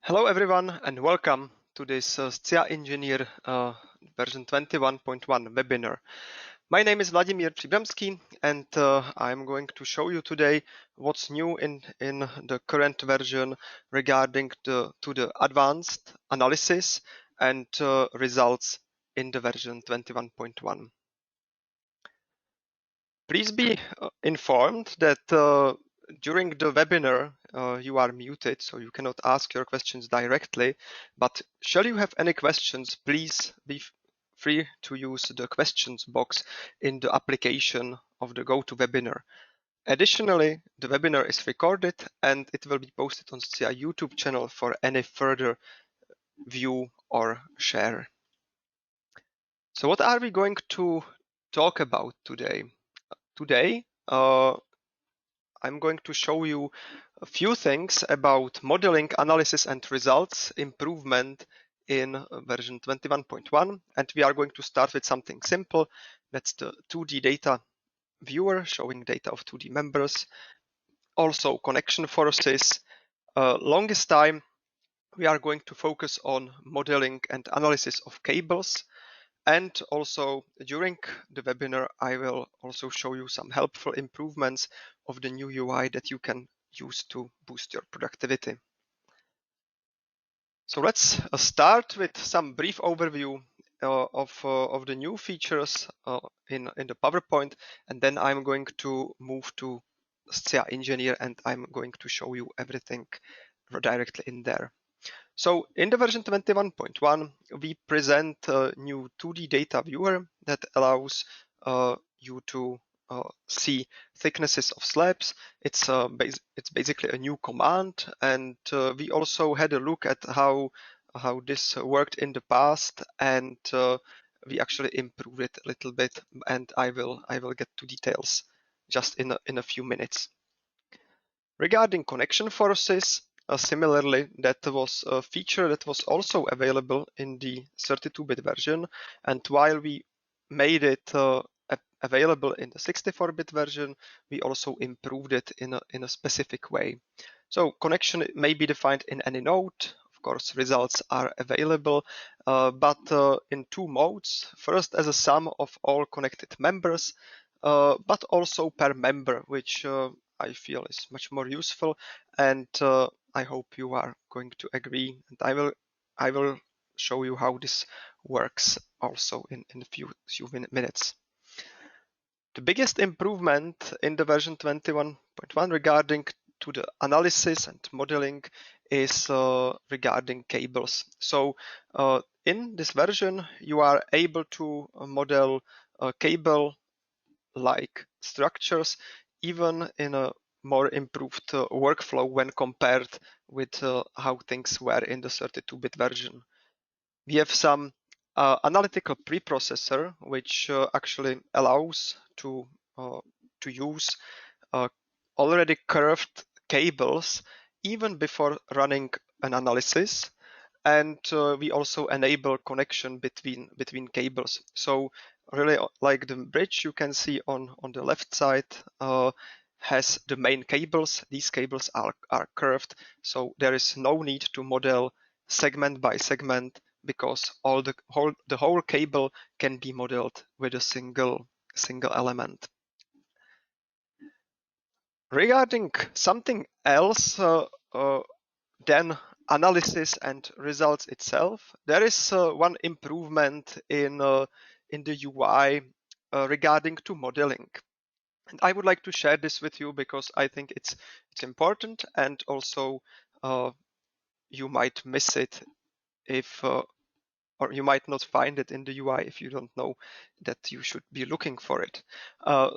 Hello everyone and welcome to this SCIA Engineer version 21.1 webinar. My name is Vladimir Przybramski and I'm going to show you today what's new in the current version regarding to the advanced analysis and results in the version 21.1. Please be informed that during the webinar you are muted, so you cannot ask your questions directly, but shall you have any questions, please be free to use the questions box in the application of the GoToWebinar. Additionally, the webinar is recorded and it will be posted on SCIA YouTube channel for any further view or share. So what are we going to talk about today? Today, I'm going to show you a few things about modeling, analysis, and results improvement in version 21.1. And we are going to start with something simple. That's the 2D data viewer showing data of 2D members. Also connection forces. Longest time, we are going to focus on modeling and analysis of cables. And also during the webinar, I will also show you some helpful improvements of the new UI that you can use to boost your productivity. So let's start with some brief overview of the new features in the PowerPoint, and then I'm going to move to SCIA Engineer and I'm going to show you everything directly in there. So in the version 21.1, we present a new 2D data viewer that allows you to see thicknesses of slabs. It's basically a new command, and we also had a look at how this worked in the past, and we actually improved it a little bit. And I will get to details just in a few minutes. Regarding connection forces, similarly, that was a feature that was also available in the 32-bit version. And while we made it available in the 64-bit version, we also improved it in a specific way. So connection may be defined in any node. Of course, results are available, but in two modes. First, as a sum of all connected members, but also per member, which I feel is much more useful, and I hope you are going to agree. And I will show you how this works also in a few minutes. The biggest improvement in the version 21.1 regarding to the analysis and modeling is regarding cables. So in this version, you are able to model cable-like structures even in a more improved workflow when compared with how things were in the 32-bit version. We have some analytical preprocessor which actually allows to use already curved cables even before running an analysis, and we also enable connection between cables. So really, like the bridge you can see on the left side has the main cables. These cables are curved, so there is no need to model segment by segment because the whole cable can be modeled with a single element. Regarding something else than analysis and results itself, there is one improvement in the UI regarding to modeling. And I would like to share this with you because I think it's important, and also you might miss it if or you might not find it in the UI if you don't know that you should be looking for it.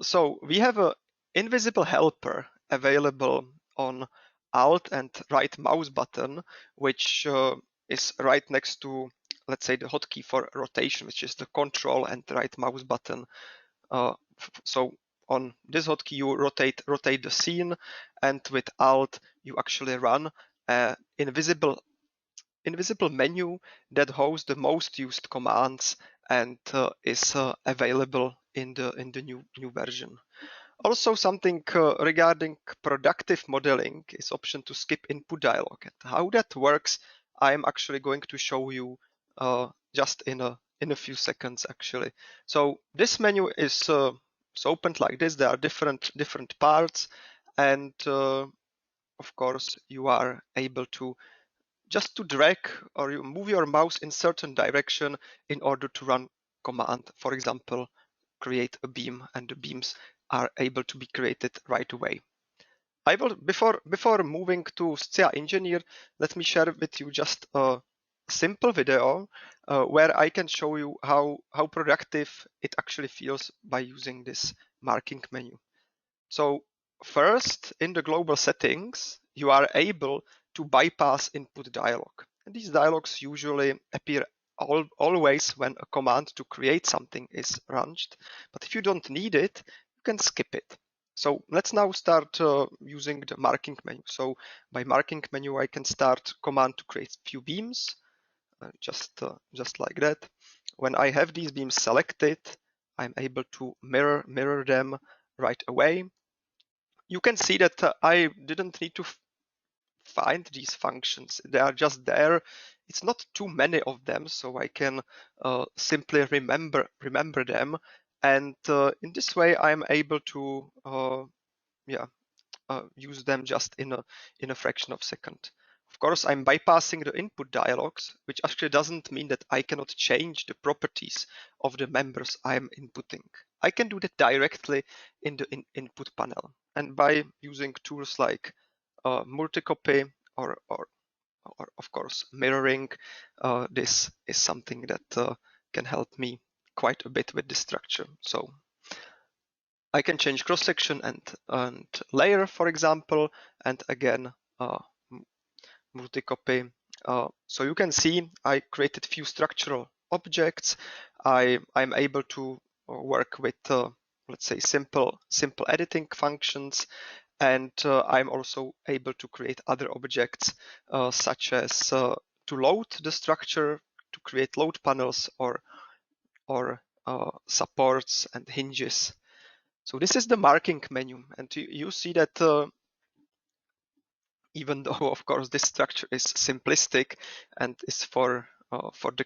So we have an invisible helper available on Alt and right mouse button, which is right next to, let's say, the hotkey for rotation, which is the Control and right mouse button. So on this hotkey, you rotate the scene, and with Alt, you actually run an invisible menu that hosts the most used commands and is available in the new version. Also, something regarding productive modeling is option to skip input dialog. And how that works I'm actually going to show you just in a few seconds actually. So this menu is opened like this. There are different parts, and of course you are able to just to drag or you move your mouse in certain direction in order to run command. For example, create a beam, and the beams are able to be created right away. I will before moving to SCIA Engineer, let me share with you just a simple video where I can show you how productive it actually feels by using this marking menu. So first, in the global settings, you are able to bypass input dialog. And these dialogs usually appear always when a command to create something is launched. But if you don't need it, you can skip it. So let's now start using the marking menu. So by marking menu, I can start command to create few beams, just like that. When I have these beams selected, I'm able to mirror them right away. You can see that I didn't need to find these functions. They are just there. It's not too many of them, so I can simply remember them. And in this way, I'm able to use them just in a fraction of a second. Of course, I'm bypassing the input dialogs, which actually doesn't mean that I cannot change the properties of the members I'm inputting. I can do that directly in the input panel. And by using tools like multi-copy or of course mirroring, this is something that can help me quite a bit with the structure. So I can change cross section and layer, for example, and again multi-copy. So you can see I created few structural objects. I'm able to work with let's say simple editing functions, and I'm also able to create other objects such as to load the structure, to create load panels or supports and hinges. So this is the marking menu, and you see that even though of course this structure is simplistic and is for the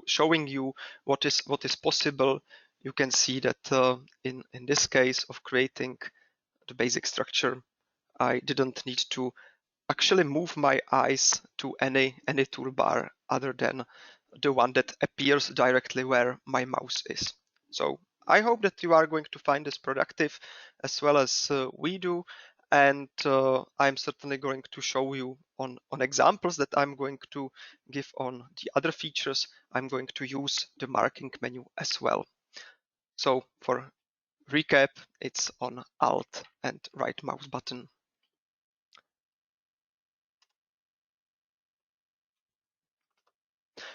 showing you what is possible, you can see that in this case of creating the basic structure, I didn't need to actually move my eyes to any toolbar other than the one that appears directly where my mouse is. So I hope that you are going to find this productive as well as we do. And I'm certainly going to show you on examples that I'm going to give on the other features. I'm going to use the marking menu as well. So for recap, it's on Alt and right mouse button.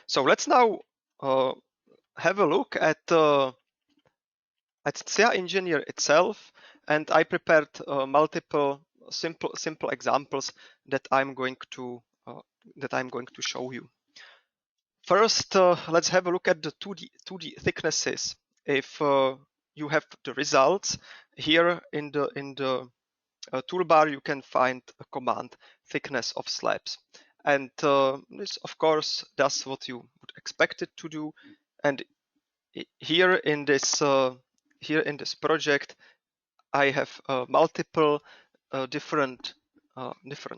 So let's now have a look at SCIA Engineer itself, and I prepared multiple simple examples that I'm going to show you. First, let's have a look at the 2D thicknesses. If you have the results here in the toolbar, you can find a command thickness of slabs, and this of course does what you would expect it to do. And here in this project, I have multiple different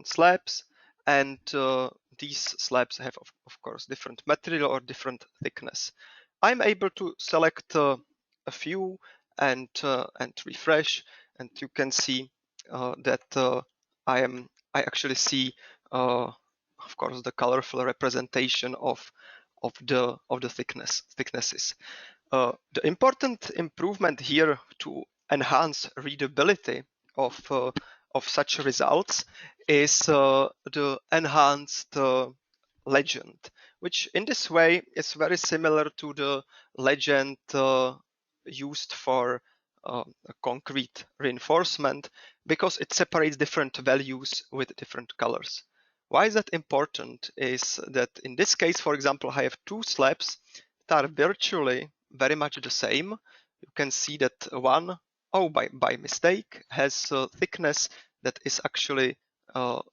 slabs, and these slabs have of course different material or different thickness. I'm able to select a few and refresh, and you can see that I actually see of course the colorful representation of the thicknesses. The important improvement here to enhance readability of such results is the enhanced legend, which in this way is very similar to the legend used for a concrete reinforcement, because it separates different values with different colors. Why is that important? Is that in this case, for example, I have two slabs that are virtually very much the same. You can see that one, by mistake, has a thickness that is actually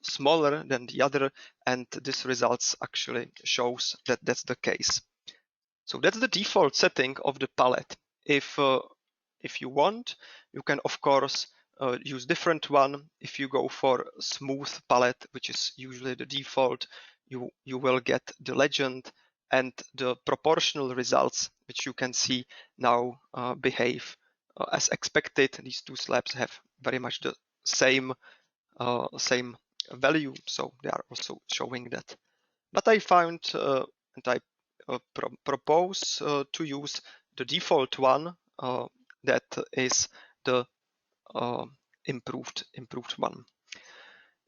smaller than the other, and this results actually shows that that's the case. So that's the default setting of the palette. If you want, you can of course use different one. If you go for smooth palette, which is usually the default, you will get the legend, and the proportional results, which you can see now behave as expected. These two slabs have very much the same value, so they are also showing that. But I found and I propose to use the default one that is the improved one.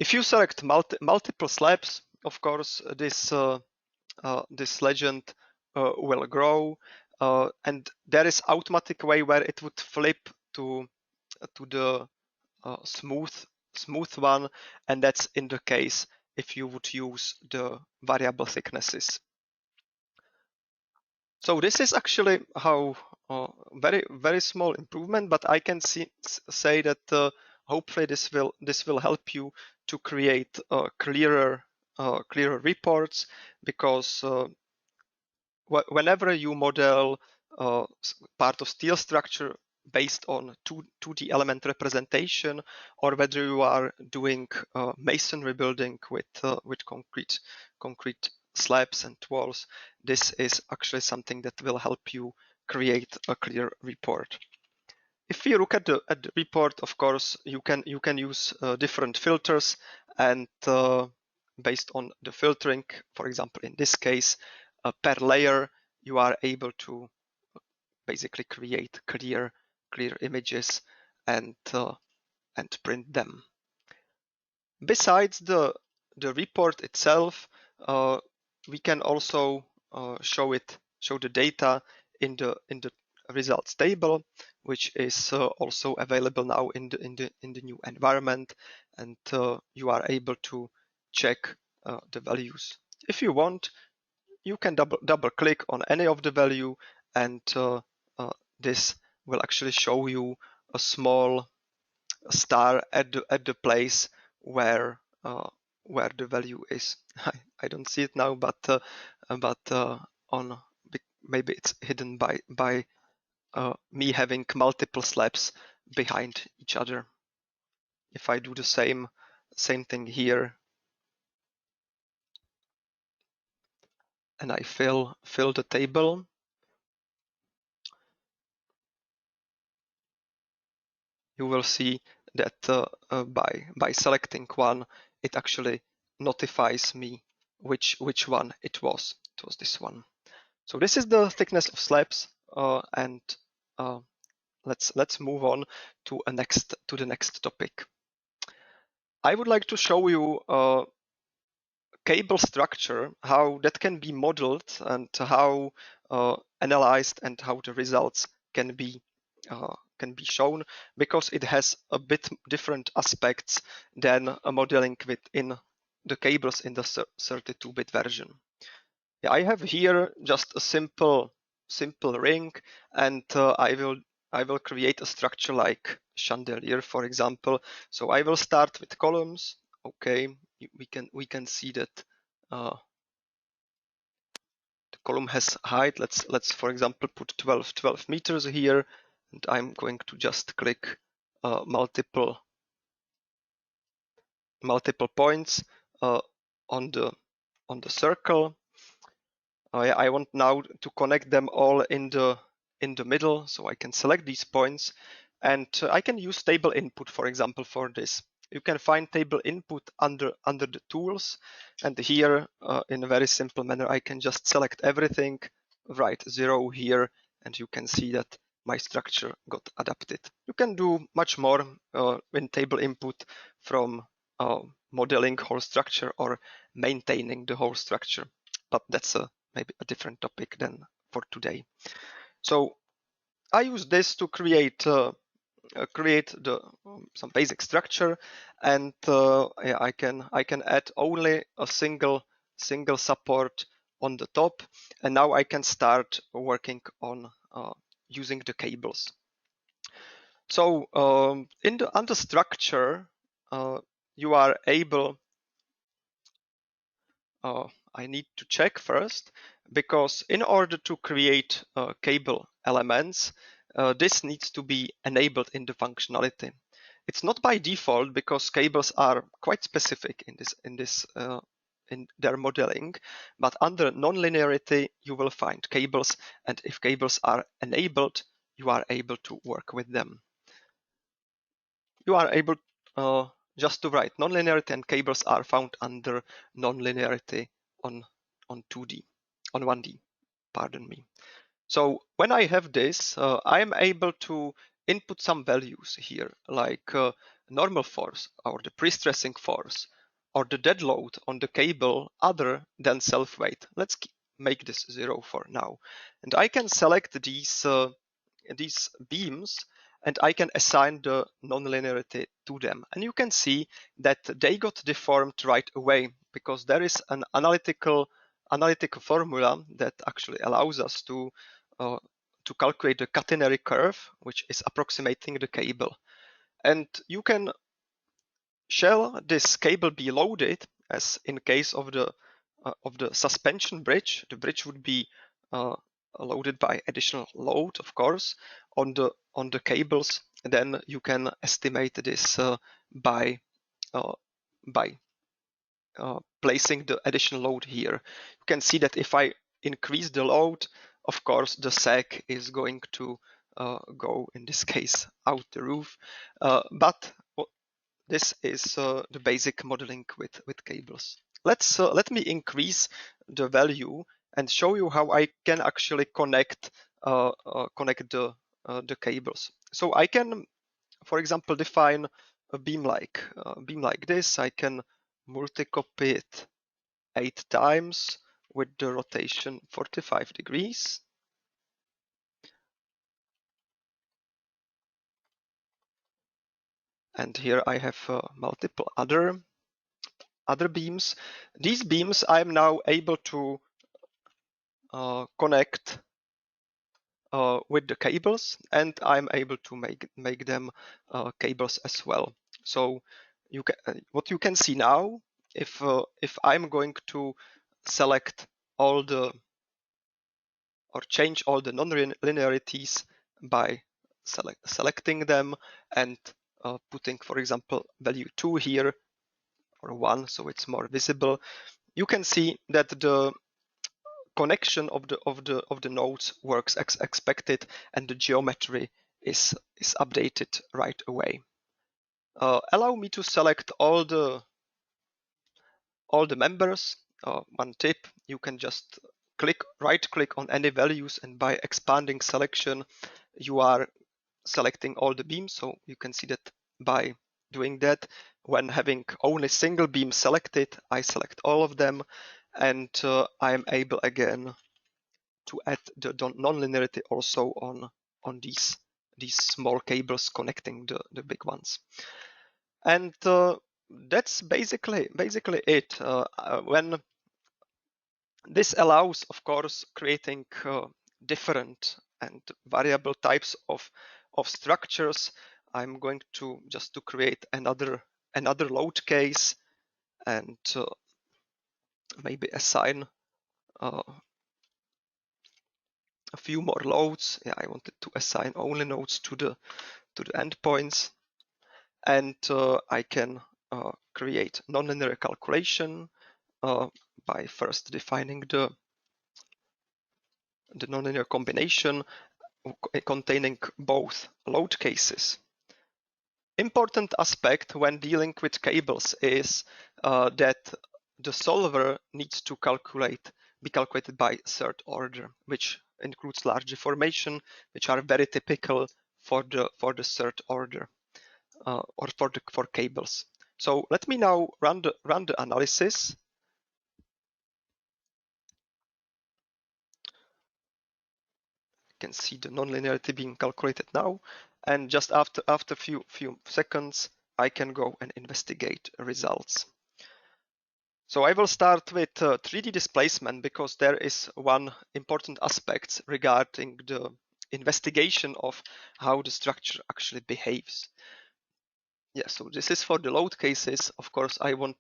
If you select multiple slabs, of course, this legend will grow, and there is automatic way where it would flip to the smooth one, and that's in the case if you would use the variable thicknesses. So this is actually how very small improvement, but I can say that hopefully this will help you to create clearer reports, because whenever you model part of steel structure based on 2D element representation, or whether you are doing masonry building with concrete slabs and walls, this is actually something that will help you create a clear report. If you look at the report, of course, you can use different filters, and based on the filtering, for example, in this case, per layer, you are able to basically create clear images and print them. Besides the report itself, we can also show the data in the results table, which is also available now in the new environment, and you are able to check the values. If you want, you can double click on any of the value, and this will actually show you a small star at the place where the value is. I don't see it now, but on maybe it's hidden by me having multiple slabs behind each other. If I do the same thing here, and I fill the table, you will see that by selecting one, it actually notifies me which one it was. It was this one. So this is the thickness of slabs, and let's move on to the next topic. I would like to show you cable structure, how that can be modeled, and how analyzed, and how the results can be shown, because it has a bit different aspects than a modeling within the cables in the 32-bit version. Yeah, I have here just a simple ring, and I will create a structure like chandelier, for example. So I will start with columns. Okay, we can see that the column has height. Let's for example put 12 meters here, and I'm going to just click multiple points on the circle. I want now to connect them all in the middle, so I can select these points, and I can use table input, for example, for this. You can find table input under the tools, and here in a very simple manner I can just select everything, write 0 here, and you can see that my structure got adapted. You can do much more in table input, from modeling whole structure or maintaining the whole structure, but that's maybe a different topic than for today. So I use this to create some basic structure, and I can add only a single support on the top, and now I can start working on using the cables. So under structure, you are able, I need to check first, because in order to create cable elements, this needs to be enabled in the functionality. It's not by default because cables are quite specific in their modeling, but under nonlinearity you will find cables, and if cables are enabled, you are able to work with them. You are able just to write nonlinearity, and cables are found under nonlinearity on 2D, on 1D, pardon me. So when I have this, I am able to input some values here, like normal force or the pre-stressing force or the dead load on the cable other than self-weight. Let's make this 0 for now. And I can select these beams, and I can assign the nonlinearity to them. And you can see that they got deformed right away because there is an analytical formula that actually allows us to calculate the catenary curve, which is approximating the cable. And you can shall this cable be loaded, as in case of the suspension bridge. The bridge would be loaded by additional load, of course, on the cables. And then you can estimate this by placing the additional load here. You can see that if I increase the load, of course, the sag is going to go, in this case, out the roof. But this is the basic modeling with cables. Let me increase the value and show you how I can actually connect the cables. So I can, for example, define a beam like this. I can multi-copy it 8 times with the rotation 45 degrees. And here I have multiple other beams. These beams I'm now able to connect with the cables, and I'm able to make them cables as well. So you can, what you can see now, if I'm going to select all the or change all the non-linearities by selecting them and putting, for example, value 2 here or 1, so it's more visible, you can see that the connection of the nodes works as expected, and the geometry is updated right away. Allow me to select all the members. One tip: you can just right click on any values, and by expanding selection, you are selecting all the beams. So you can see that by doing that, when having only single beam selected, I select all of them, and I am able again to add the nonlinearity also on these small cables connecting the big ones. And that's basically it. When this allows, of course, creating different and variable types of structures. I'm going to just to create another load case and maybe assign a few more loads. Yeah, I wanted to assign only nodes to the endpoints, and I can create nonlinear calculation by first defining the nonlinear combination containing both load cases. Important aspect when dealing with cables is that the solver needs to be calculated by third order, which includes large deformation, which are very typical for the third order or for cables. So let me now run the analysis. You can see the nonlinearity being calculated now, and just after few seconds, I can go and investigate results. So I will start with 3D displacement, because there is one important aspect regarding the investigation of how the structure actually behaves. Yeah, so this is for the load cases. Of course, I want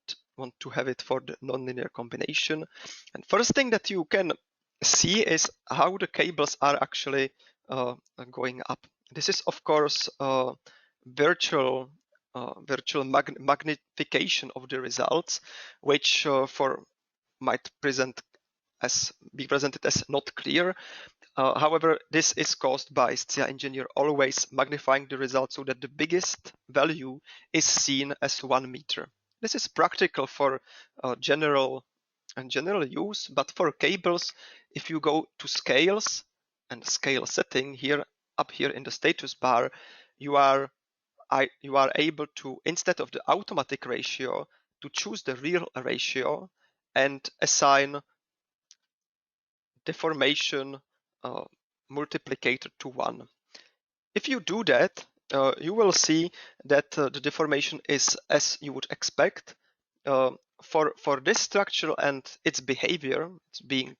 to have it for the nonlinear combination. And first thing that you can see is how the cables are actually going up. This is, of course, virtual magnification of the results, which might be presented as not clear. However, this is caused by SCIA Engineer always magnifying the result so that the biggest value is seen as 1 meter. This is practical for general use, but for cables, if you go to scales and scale setting here, up here in the status bar, you are able to, instead of the automatic ratio, to choose the real ratio and assign deformation multiplicator to 1. If you do that, you will see that the deformation is as you would expect. For this structure and its behavior, it's being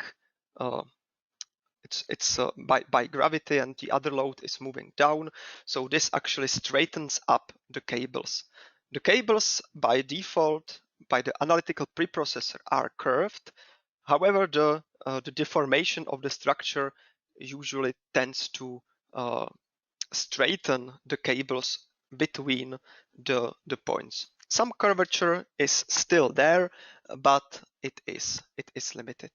it's by gravity, and the other load is moving down. So this actually straightens up the cables. The cables by default, by the analytical preprocessor, are curved. However, the deformation of the structure usually tends to straighten the cables between the points. Some curvature is still there, but it is limited.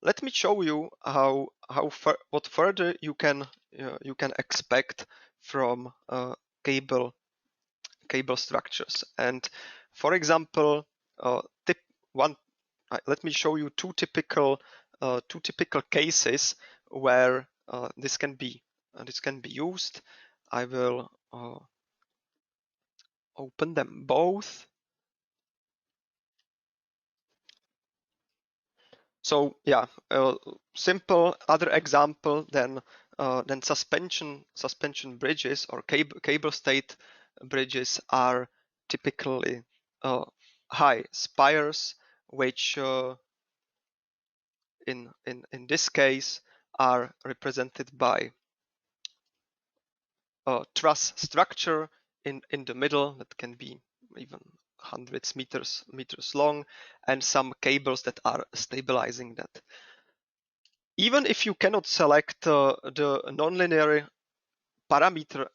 Let me show you what further you can expect from cable structures. And for example, let me show you two typical cases where this can be used. I will open them both. So yeah, simple other example than suspension bridges or cable stayed bridges are typically high spires, which in this case are represented by a truss structure in the middle that can be even hundreds meters long, and some cables that are stabilizing that. Even if you cannot select the nonlinear parameter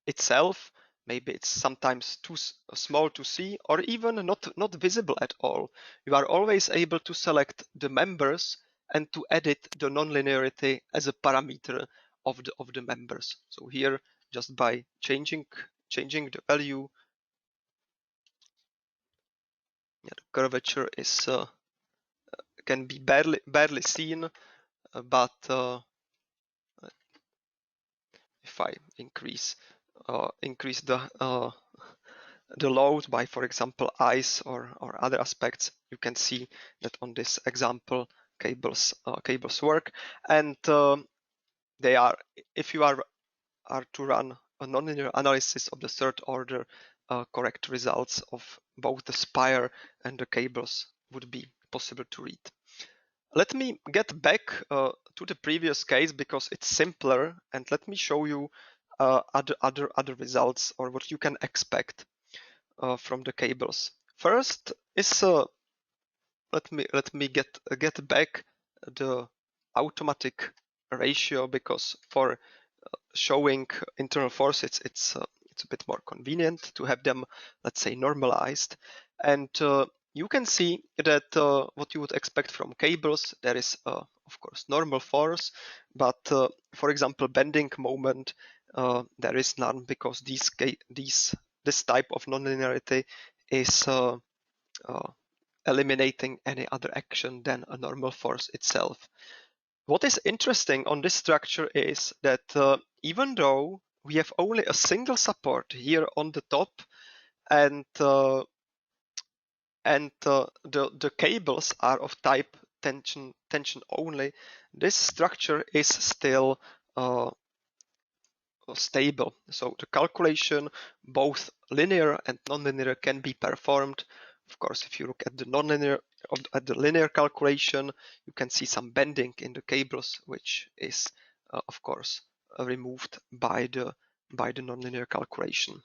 itself, maybe it's sometimes too small to see or even not visible at all, you are always able to select the members and to edit the nonlinearity as a parameter of the members. So here, just by changing the value, yeah, the curvature is can be barely seen, but if I increase the load by, for example, ice or other aspects, you can see that on this example cables work. And they are, if you are to run a nonlinear analysis of the third order, correct results of both the spire and the cables would be possible to read. Let me get back to the previous case because it's simpler, and let me show you other results or what you can expect from the cables. First is let me get back the automatic ratio, because for showing internal forces it's a bit more convenient to have them, let's say, normalized. And you can see that what you would expect from cables, there is of course normal force, but for example bending moment, there is none, because this type of nonlinearity is eliminating any other action than a normal force itself. What is interesting on this structure is that even though we have only a single support here on the top, and the cables are of type tension only, this structure is still stable. So the calculation, both linear and nonlinear, can be performed. Of course, if you look at the linear calculation, you can see some bending in the cables, which is of course removed by the nonlinear calculation.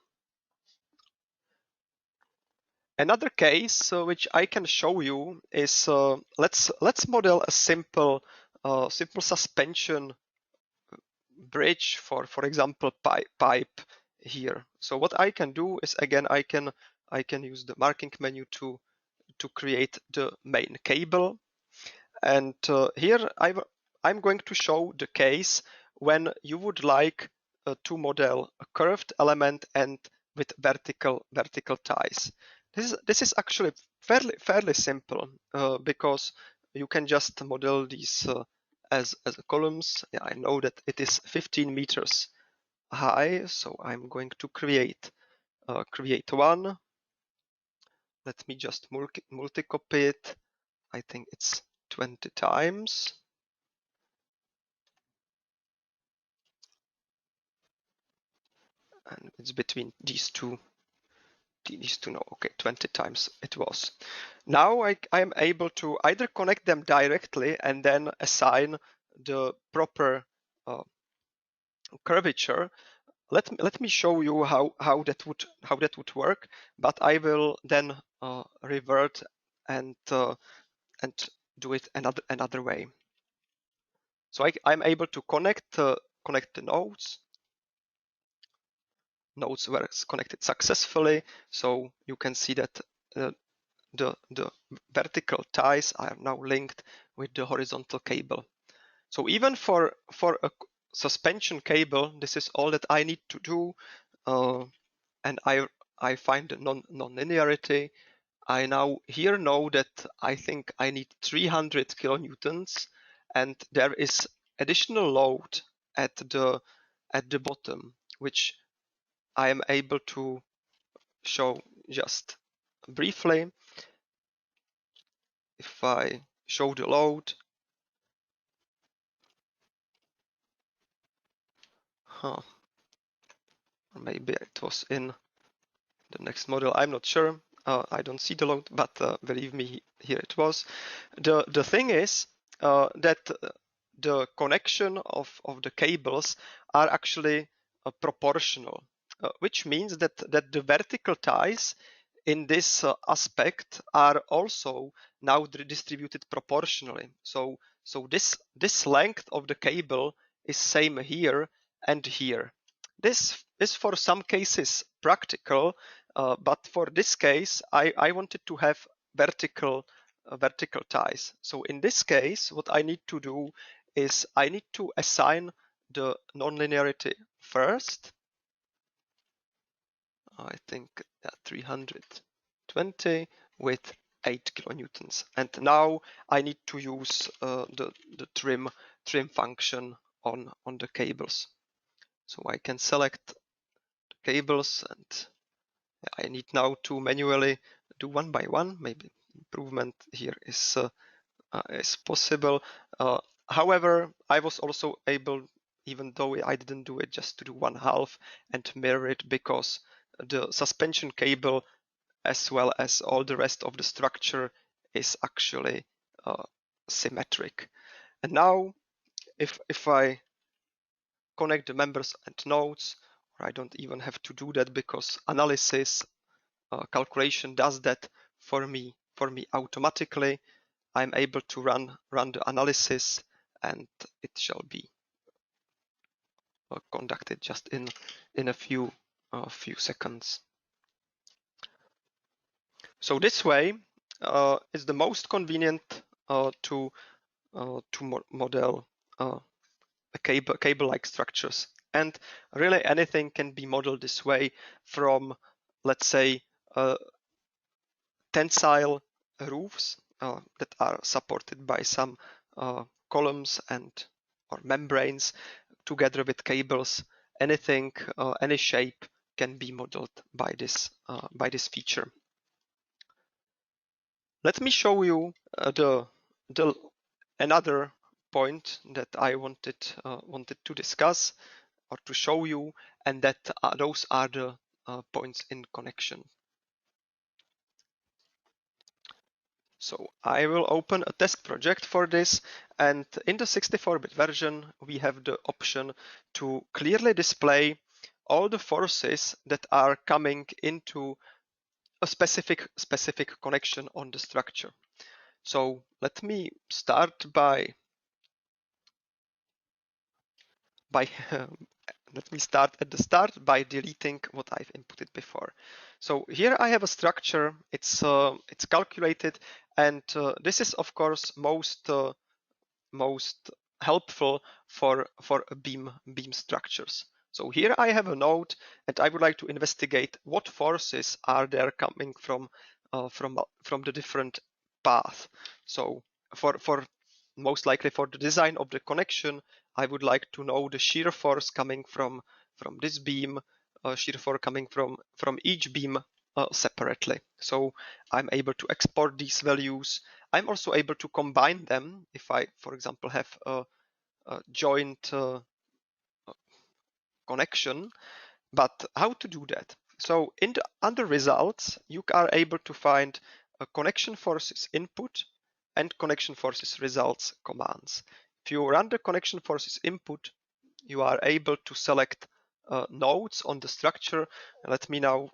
Another case which I can show you is let's model a simple suspension bridge for example pipe here. So what I can do is again I can use the marking menu to create the main cable, and here I'm going to show the case when you would like to model a curved element and with vertical ties. This is actually fairly simple because you can just model these as columns. Yeah, I know that it is 15 meters high, so I'm going to create one. Let me just multi-copy it. I think it's 20 times. And it's between these two now. Okay, 20 times it was. Now I am able to either connect them directly and then assign the proper curvature. Let me show you how that would work, but I will then revert and do it another way. So I'm able to connect the nodes. Nodes were connected successfully, so you can see that the vertical ties are now linked with the horizontal cable. So even for a suspension cable, this is all that I need to do, and I find the non-linearity. I now here know that I think I need 300 kilonewtons, and there is additional load at the bottom, which I am able to show just briefly. If I show the load, maybe it was in the next model, I'm not sure. I don't see the load, but believe me, here it was. The thing is that the connection of the cables are actually proportional, which means that the vertical ties in this aspect are also now distributed proportionally. So this length of the cable is same here and here. This is for some cases practical, but for this case, I wanted to have vertical ties. So in this case, what I need to do is I need to assign the nonlinearity first. I think 320 with 8 kilonewtons. And now I need to use the trim function on the cables. So I can select the cables, and I need now to manually do one by one. Maybe improvement here is possible. However, I was also able, even though I didn't do it, just to do 1/2 and mirror it, because the suspension cable as well as all the rest of the structure is actually symmetric. And now if I connect the members and nodes, or I don't even have to do that because analysis calculation does that for me automatically. I'm able to run the analysis, and it shall be conducted just in a few seconds. So this way is the most convenient to model cable-like structures. And really anything can be modeled this way, from, let's say, tensile roofs that are supported by some columns or membranes together with cables. Anything, any shape can be modeled by this feature. Let me show you another point that I wanted to discuss or to show you, and that those are the points in connection. So I will open a test project for this, and in the 64-bit version we have the option to clearly display all the forces that are coming into a specific connection on the structure. So let me start by let me start at the start by deleting what I've inputted before. So here I have a structure. It's calculated, and this is of course most helpful for beam structures. So here I have a node, and I would like to investigate what forces are there coming from the different path. So for most likely for the design of the connection, I would like to know the shear force coming from this beam, shear force coming from each beam separately. So I'm able to export these values. I'm also able to combine them if I, for example, have a joint connection. But how to do that? So under results, you are able to find a connection forces input and connection forces results commands. If you run the connection forces input, you are able to select nodes on the structure. Let me now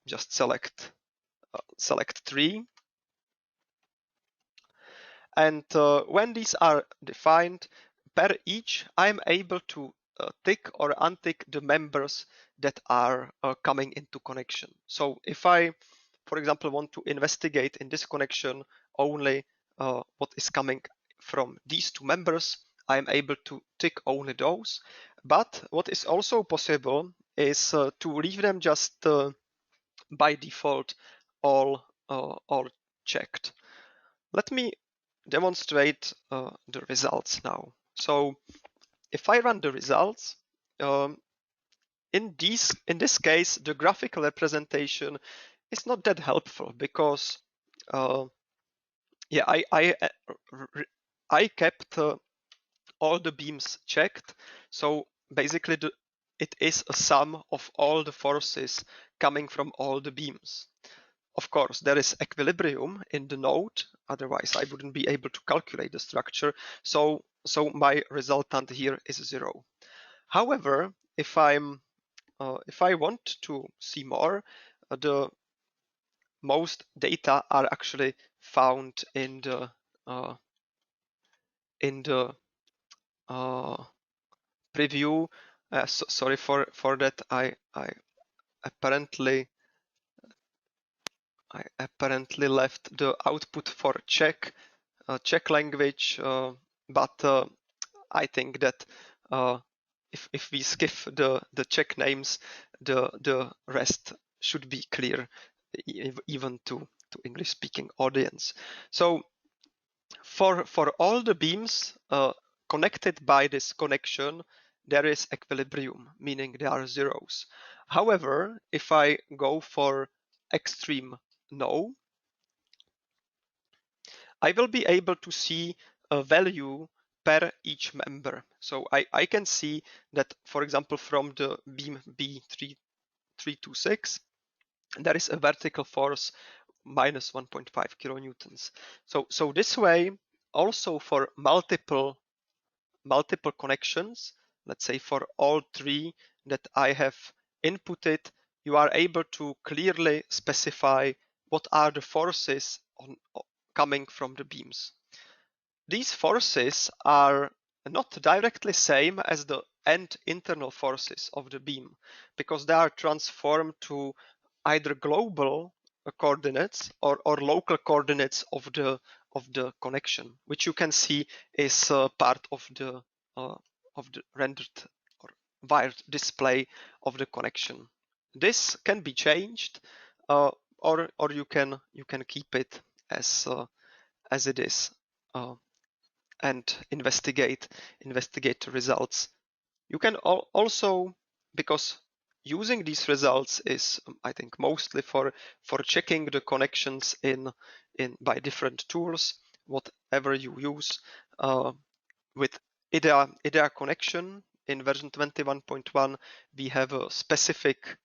just select 3. And when these are defined per each, I'm able to tick or untick the members that are coming into connection. So if I, for example, want to investigate in this connection only what is coming from these 2 members, I'm able to tick only those. But what is also possible is to leave them just by default all checked. Let me demonstrate the results now. So if I run the results, in this case, the graphical representation is not that helpful because yeah, I kept all the beams checked. So basically, it is a sum of all the forces coming from all the beams. Of course, there is equilibrium in the node, otherwise I wouldn't be able to calculate the structure. So my resultant here is 0. However, if I want to see more, the most data are actually found in the preview. Sorry for that. I apparently left the output for Czech language, but I think that if we skip the Czech names, the rest should be clear even to English speaking audience. So for all the beams connected by this connection, there is equilibrium, meaning there are zeros. However, if I go for extreme no, I will be able to see a value per each member. So I can see that, for example, from the beam B326, there is a vertical force minus 1.5 kilonewtons. So this way, also for multiple connections, let's say for all 3 that I have inputted, you are able to clearly specify what are the forces coming from the beams. These forces are not directly same as the end internal forces of the beam because they are transformed to either global coordinates or local coordinates of the connection, which you can see is part of the rendered or wired display of the connection. This can be changed, or you can keep it as it is. And investigate the results. You can also, because using these results is, I think, mostly for checking the connections in by different tools, whatever you use. With IDEA connection in version 21.1, we have a specific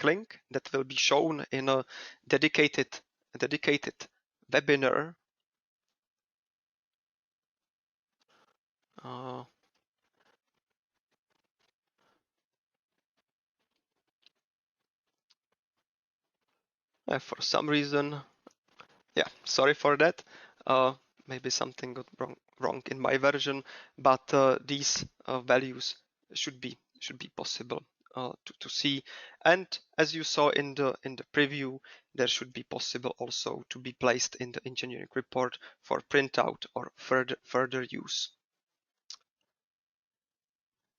link that will be shown in a dedicated webinar. For some reason, yeah, sorry for that. Maybe something got wrong in my version, but these values should be possible to see. And as you saw in the preview, there should be possible also to be placed in the engineering report for printout or further use.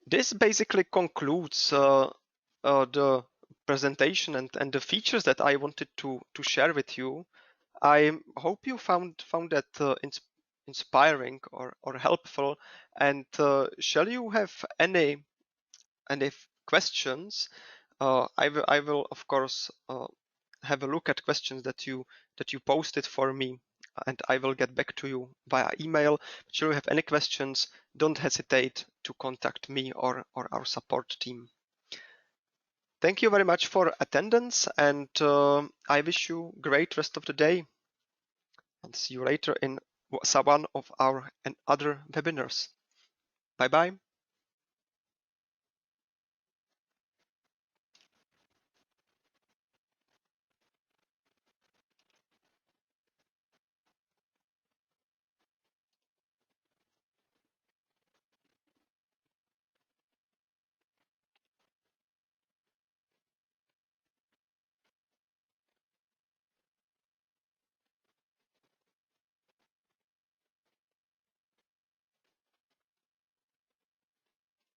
This basically concludes the presentation and the features that I wanted to share with you. I hope you found that inspiring or helpful. And shall you have any questions? I will of course have a look at questions that you posted for me, and I will get back to you via email. Should you have any questions, don't hesitate to contact me or our support team. Thank you very much for attendance, and I wish you great rest of the day, and see you later in one of our other webinars. Bye bye.